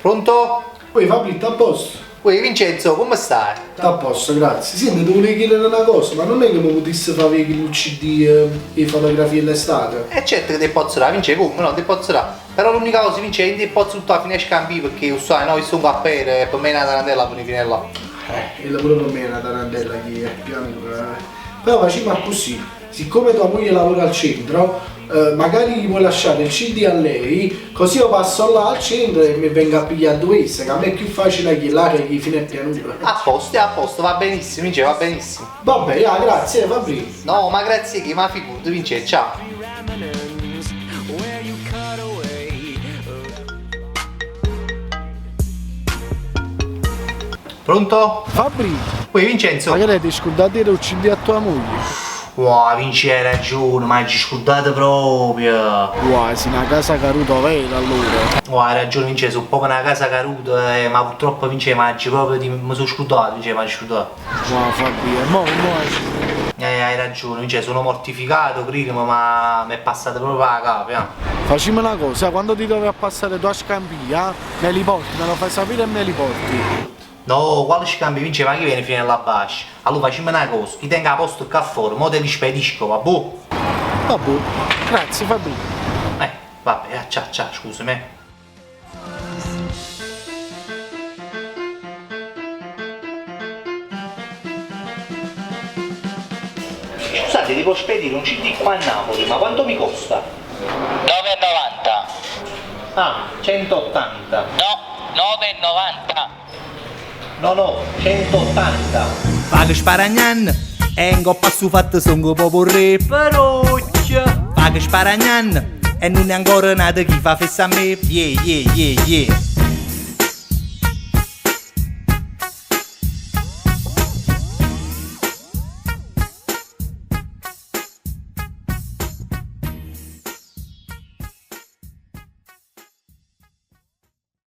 Pronto? Poi Fabrizio, a posto? Uè Vincenzo, come stai? A posto, grazie. Senti, ti volevo chiedere una cosa, ma non è che mi potessi fare vedere il CD e fotografie all'estate? E certo che ti pozzerà, Vince, come no, ti pozzerà. Però l'unica cosa, Vince, è che ti pozzo tutta la fine scambi perché io sai, no, io sono un cappere e per me è una tarantella per finire là. E lavoro per me è una tarantella che è pianura. Però facciamo così, siccome tua moglie lavora al centro, magari gli puoi lasciare il CD a lei, così io passo là al centro e mi vengo a pigliare due esse, che a me è più facile che là che fine è pianura. A posto, va benissimo, Vince, va benissimo. Vabbè, grazie Fabrizio. No, ma grazie che ma figurati, Vince, ciao. Pronto? Fabrizio, Uè Vincenzo? magari ti scordate il CD a tua moglie? Wow, Vince, hai ragione, ma ci scordate proprio. Wow, sei una casa caruta vera allora. Oh, hai ragione Vince, sono proprio una casa caruta, ma purtroppo Vince mangi proprio mi sono scudato, Vince, mi hai scudato. Wow Fabrizio, mo. Hai ragione Vince, sono mortificato, prima, ma mi è passata proprio la capa. Facciamo una cosa, quando ti dovrà passare tua scampia, me li porti, me lo fai sapere e me li porti. No, quale scambio Vince, ma chi viene fino alla bascia? Allora facciamo una cosa, ti tengo a posto qua fuori, mo te li spedisco, vabbè? Vabbè, grazie Fabrizio. Vabbè, ciao, scusami. Scusate, devo spedire un CD qua a Napoli, ma quanto mi costa? 9,90. Ah, 180. No, 9,90. No, 180. Fa che sparagnan, e in coppa su fatto sono proprio re parocchia. Fa che sparagnan, e non è ancora nato chi fa festa a me. Yeah.